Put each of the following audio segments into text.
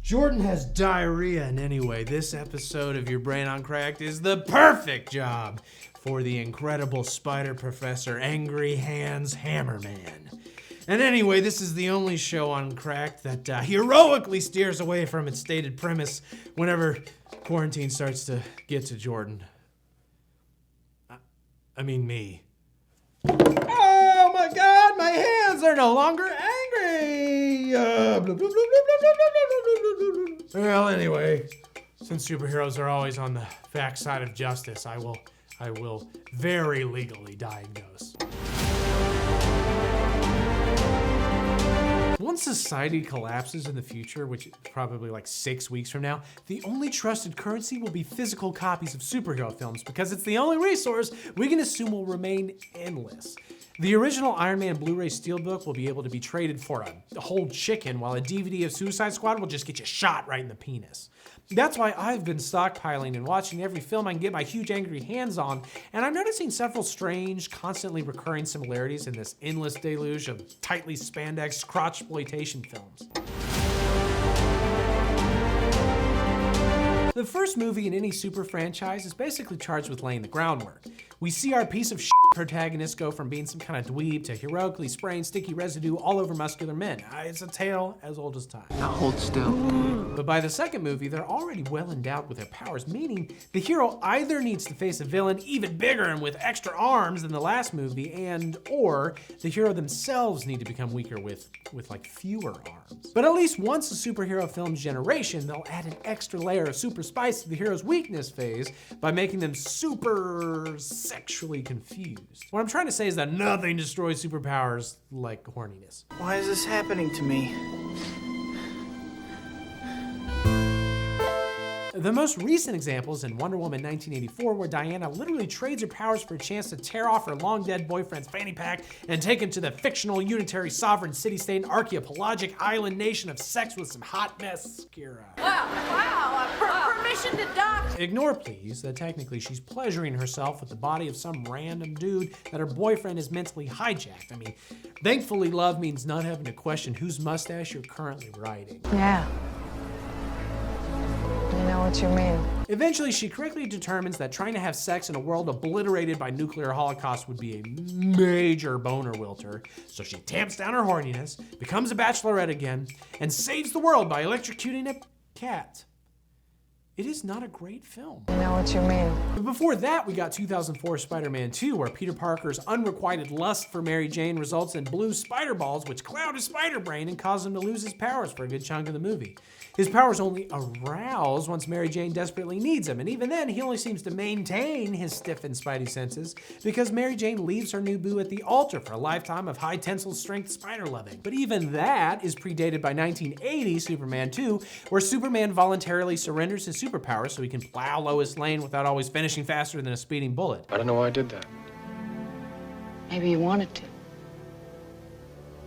Jordan has diarrhea, and anyway, this episode of Your Brain on Cracked is the perfect job for the incredible spider professor Angry Hands Hammerman. And anyway, this is the only show on Cracked that heroically steers away from its stated premise whenever quarantine starts to get to Jordan. I mean me. Oh my God, my hands are no longer angry! Well, anyway, since superheroes are always on the backside of justice, I will very legally diagnose. Once society collapses in the future, which is probably like 6 weeks from now, the only trusted currency will be physical copies of superhero films because it's the only resource we can assume will remain endless. The original Iron Man Blu-ray Steelbook will be able to be traded for a whole chicken, while a DVD of Suicide Squad will just get you shot right in the penis. That's why I've been stockpiling and watching every film I can get my huge angry hands on, and I'm noticing several strange, constantly recurring similarities in this endless deluge of tightly spandex crotchploitation films. The first movie in any super franchise is basically charged with laying the groundwork. We see our piece of shit protagonist go from being some kind of dweeb to heroically spraying sticky residue all over muscular men. It's a tale as old as time. Now hold still. But by the second movie, they're already well endowed with their powers, meaning the hero either needs to face a villain even bigger and with extra arms than the last movie, or the hero themselves need to become weaker with like fewer arms. But at least once a superhero film's generation, they'll add an extra layer of super spice to the hero's weakness phase by making them super sexually confused. What I'm trying to say is that nothing destroys superpowers like horniness. Why is this happening to me? The most recent example is in Wonder Woman 1984, where Diana literally trades her powers for a chance to tear off her long-dead boyfriend's fanny pack and take him to the fictional unitary sovereign city-state archaeopelagic island nation of sex with some hot mess Skira. Wow, permission to dock. Ignore, please, that technically she's pleasuring herself with the body of some random dude that her boyfriend is mentally hijacked. I mean, thankfully love means not having to question whose mustache you're currently riding. Yeah. I know what you mean. Eventually, she correctly determines that trying to have sex in a world obliterated by nuclear holocaust would be a major boner wilter, so she tamps down her horniness, becomes a bachelorette again, and saves the world by electrocuting a cat. It is not a great film. I know what you mean. But before that, we got 2004 Spider-Man 2, where Peter Parker's unrequited lust for Mary Jane results in blue spider balls, which cloud his spider brain and cause him to lose his powers for a good chunk of the movie. His powers only arouse once Mary Jane desperately needs him, and even then, he only seems to maintain his stiffened spidey senses because Mary Jane leaves her new boo at the altar for a lifetime of high tensile strength spider loving. But even that is predated by 1980 Superman 2, where Superman voluntarily surrenders his superpowers so he can plow Lois Lane without always finishing faster than a speeding bullet. I don't know why I did that. Maybe you wanted to.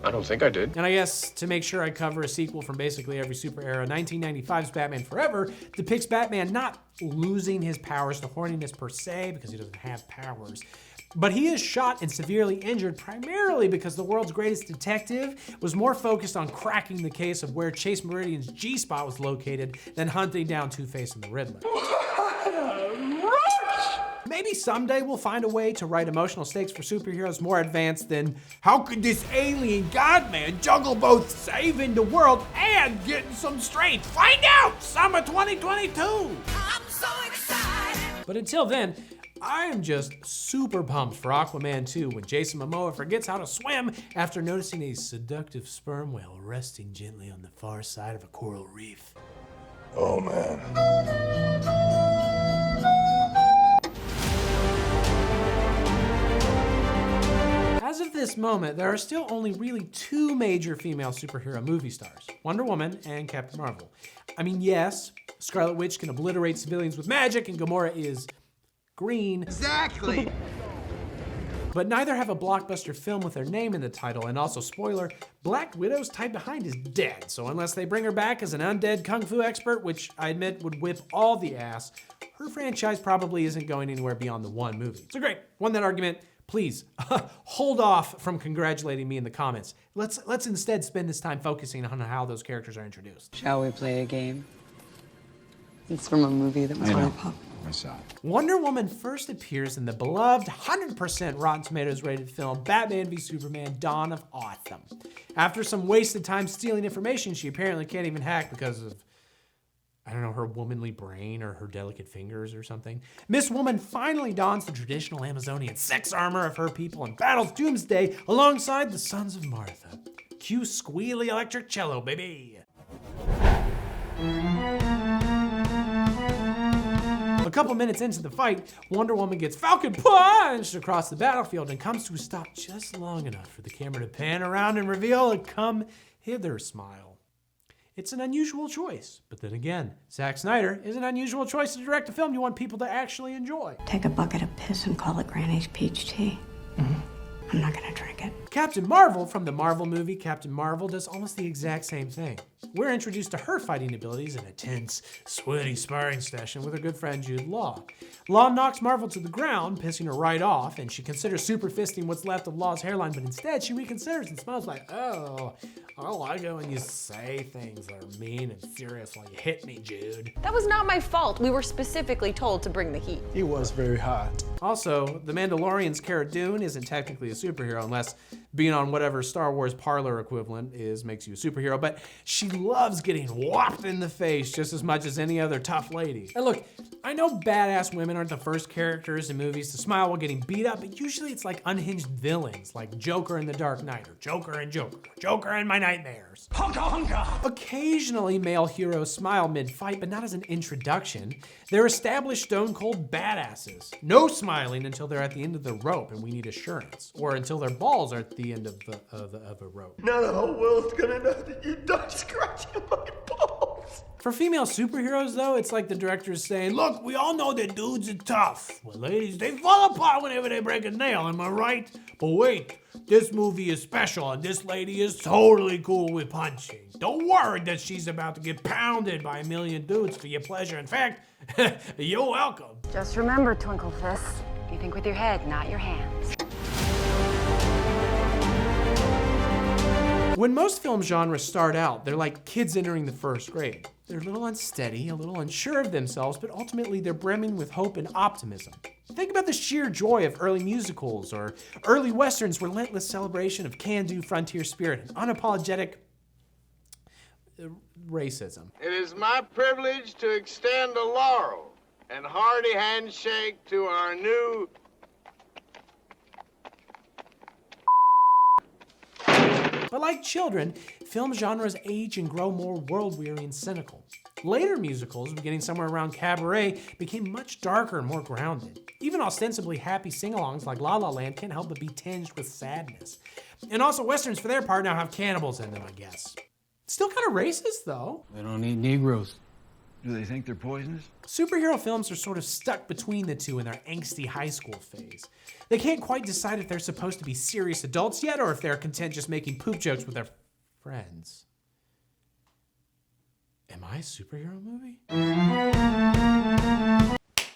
I don't think I did. And I guess to make sure I cover a sequel from basically every super era, 1995's Batman Forever depicts Batman not losing his powers to horniness per se, because he doesn't have powers, but he is shot and severely injured primarily because the world's greatest detective was more focused on cracking the case of where Chase Meridian's G-spot was located than hunting down Two-Face and the Riddler. Maybe someday we'll find a way to write emotional stakes for superheroes more advanced than how could this alien godman juggle both saving the world and getting some strength? Find out! Summer 2022! I'm so excited. But until then, I am just super pumped for Aquaman 2 when Jason Momoa forgets how to swim after noticing a seductive sperm whale resting gently on the far side of a coral reef. Oh man. As of this moment, there are still only really two major female superhero movie stars, Wonder Woman and Captain Marvel. I mean, yes, Scarlet Witch can obliterate civilians with magic and Gamora is green. Exactly. But neither have a blockbuster film with their name in the title, and also spoiler, Black Widow's tied behind is dead, so unless they bring her back as an undead kung fu expert, which I admit would whip all the ass, her franchise probably isn't going anywhere beyond the one movie. So great, won that argument, Please, hold off from congratulating me in the comments. Let's instead spend this time focusing on how those characters are introduced. Shall we play a game? It's from a movie that was very popular. I saw it. Wonder Woman first appears in the beloved 100% Rotten Tomatoes rated film Batman v Superman: Dawn of Autumn. After some wasted time stealing information she apparently can't even hack because of, I don't know, her womanly brain or her delicate fingers or something, Miss Woman finally dons the traditional Amazonian sex armor of her people and battles Doomsday alongside the Sons of Martha. Cue squealy electric cello, baby! A couple minutes into the fight, Wonder Woman gets Falcon punched across the battlefield and comes to a stop just long enough for the camera to pan around and reveal a come hither smile. It's an unusual choice, but then again, Zack Snyder is an unusual choice to direct a film you want people to actually enjoy. Take a bucket of piss and call it Granny's peach tea. I'm not gonna drink it. Captain Marvel from the Marvel movie Captain Marvel does almost the exact same thing. We're introduced to her fighting abilities in a tense, sweaty sparring session with her good friend Jude Law. Law knocks Marvel to the ground, pissing her right off, and she considers super fisting what's left of Law's hairline, but instead she reconsiders and smiles like, oh, I like it when you say things that are mean and serious while you hit me, Jude. That was not my fault. We were specifically told to bring the heat. He was very hot. Also, The Mandalorian's Cara Dune isn't technically a superhero unless being on whatever Star Wars parlor equivalent is makes you a superhero, but she loves getting whopped in the face just as much as any other tough lady. And look, I know badass women aren't the first characters in movies to smile while getting beat up, but usually it's like unhinged villains like Joker in The Dark Knight, or Joker in Joker, or Joker in My Nightmares. Honka honka! Occasionally male heroes smile mid-fight, but not as an introduction. They're established stone cold badasses. No smiling until they're at the end of the rope and we need assurance, or until their balls are at the end of a rope. Now the whole world's gonna know that you don't scratch your fucking balls. For female superheroes, though, it's like the director is saying, look, we all know that dudes are tough. Well, ladies, they fall apart whenever they break a nail, am I right? But wait, this movie is special, and this lady is totally cool with punching. Don't worry that she's about to get pounded by a million dudes for your pleasure. In fact, you're welcome. Just remember, Twinkle Fist, you think with your head, not your hands. When most film genres start out, they're like kids entering the first grade. They're a little unsteady, a little unsure of themselves, but ultimately they're brimming with hope and optimism. Think about the sheer joy of early musicals or early westerns' relentless celebration of can-do frontier spirit and unapologetic racism. It is my privilege to extend a laurel and hearty handshake to our new But like children, film genres age and grow more world-weary and cynical. Later musicals, beginning somewhere around Cabaret, became much darker and more grounded. Even ostensibly happy sing-alongs like La La Land can't help but be tinged with sadness. And also westerns, for their part, now have cannibals in them, I guess. Still kind of racist, though. They don't eat Negroes. Do they think they're poisonous? Superhero films are sort of stuck between the two in their angsty high school phase. They can't quite decide if they're supposed to be serious adults yet or if they're content just making poop jokes with their friends. Am I a superhero movie?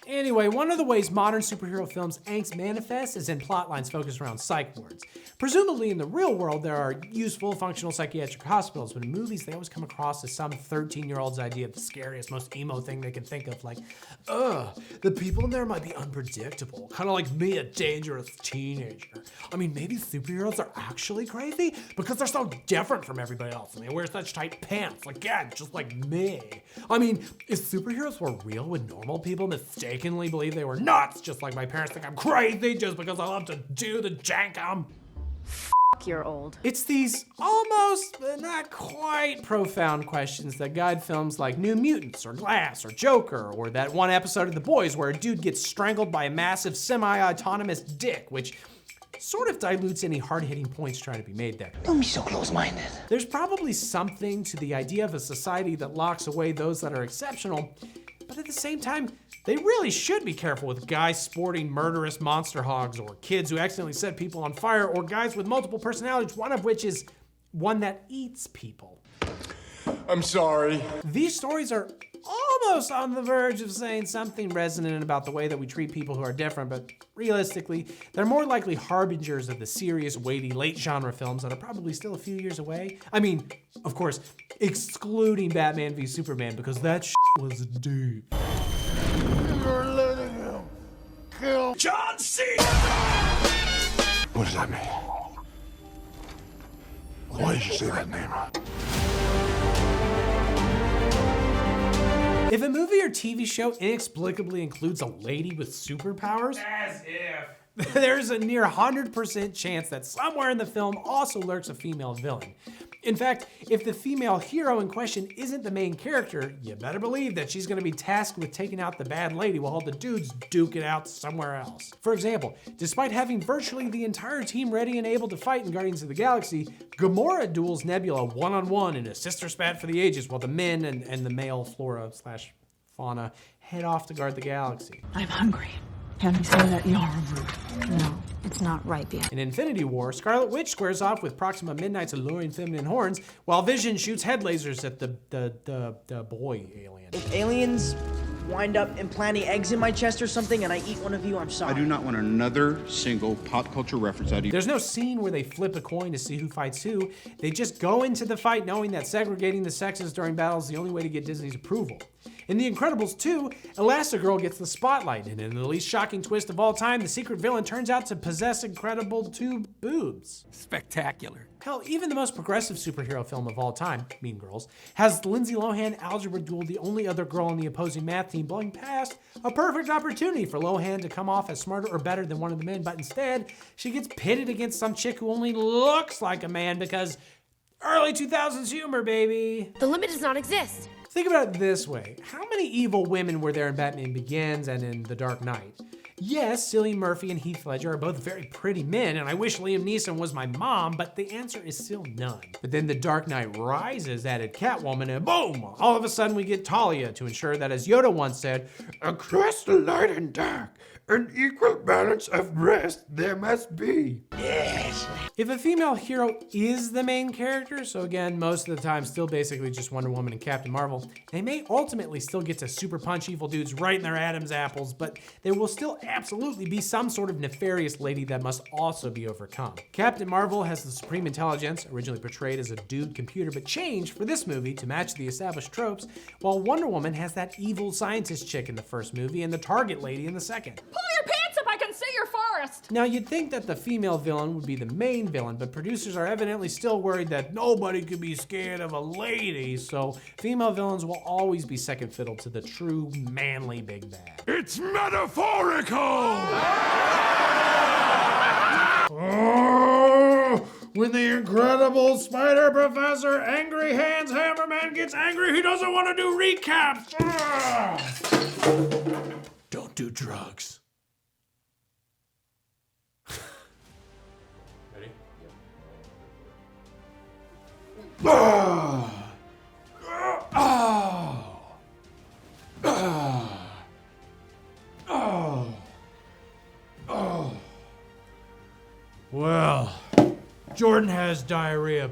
Anyway, one of the ways modern superhero films' angst manifests is in plotlines focused around psych wards. Presumably in the real world, there are useful, functional psychiatric hospitals, but in movies, they always come across as some 13-year-old's idea of the scariest, most emo thing they can think of, like, the people in there might be unpredictable, kind of like me, a dangerous teenager. I mean, maybe superheroes are actually crazy because they're so different from everybody else, and they wear such tight pants, again, just like me. I mean, if superheroes were real, would normal people mistakenly believe they were nuts, just like my parents think I'm crazy just because I love to do the jankum? You're old. It's these almost, but not quite profound questions that guide films like New Mutants, or Glass, or Joker, or that one episode of The Boys where a dude gets strangled by a massive semi-autonomous dick, which sort of dilutes any hard-hitting points trying to be made there. Don't be so close-minded. There's probably something to the idea of a society that locks away those that are exceptional, but at the same time, they really should be careful with guys sporting murderous monster hogs, or kids who accidentally set people on fire, or guys with multiple personalities, one of which is one that eats people. I'm sorry. These stories are almost on the verge of saying something resonant about the way that we treat people who are different, but realistically, they're more likely harbingers of the serious, weighty, late genre films that are probably still a few years away. I mean, of course, excluding Batman v Superman, because that shit was deep. You're letting him kill John Cena! What does that mean? Why did you say that name? If a movie or TV show inexplicably includes a lady with superpowers, as if, there's a near 100% chance that somewhere in the film also lurks a female villain. In fact, if the female hero in question isn't the main character, you better believe that she's gonna be tasked with taking out the bad lady while all the dudes duke it out somewhere else. For example, despite having virtually the entire team ready and able to fight in Guardians of the Galaxy, Gamora duels Nebula one-on-one in a sister spat for the ages while the men and the male flora/fauna head off to guard the galaxy. I'm hungry. Can I say that Yara rude? No, it's not ripe yet. In Infinity War, Scarlet Witch squares off with Proxima Midnight's alluring feminine horns, while Vision shoots head lasers at the boy alien. If aliens wind up implanting eggs in my chest or something and I eat one of you, I'm sorry. I do not want another single pop culture reference out of you. There's no scene where they flip a coin to see who fights who. They just go into the fight knowing that segregating the sexes during battle is the only way to get Disney's approval. In The Incredibles 2, Elastigirl gets the spotlight, and in the least shocking twist of all time, the secret villain turns out to possess incredible 2 boobs. Spectacular. Hell, even the most progressive superhero film of all time, Mean Girls, has Lindsay Lohan algebra duel the only other girl on the opposing math team, blowing past a perfect opportunity for Lohan to come off as smarter or better than one of the men, but instead, she gets pitted against some chick who only looks like a man because early 2000s humor, baby. The limit does not exist. Think about it this way. How many evil women were there in Batman Begins and in The Dark Knight? Yes, Cillian Murphy and Heath Ledger are both very pretty men, and I wish Liam Neeson was my mom, but the answer is still none. But then The Dark Knight Rises added Catwoman, and boom! All of a sudden we get Talia to ensure that, as Yoda once said, across the light and dark, an equal balance of breast there must be. Yes. If a female hero is the main character, so again, most of the time still basically just Wonder Woman and Captain Marvel, they may ultimately still get to super punch evil dudes right in their Adam's apples, but there will still absolutely be some sort of nefarious lady that must also be overcome. Captain Marvel has the Supreme Intelligence, originally portrayed as a dude computer, but changed for this movie to match the established tropes, while Wonder Woman has that evil scientist chick in the first movie and the Target lady in the second. Pull your pants up, I can see your forest. Now, you'd think that the female villain would be the main villain, but producers are evidently still worried that nobody could be scared of a lady, so female villains will always be second fiddle to the true manly big bad. It's metaphorical! When the incredible Spider Professor Angry Hands Hammerman gets angry, he doesn't want to do recaps! Don't do drugs. Ready? Well, Jordan has diarrhea.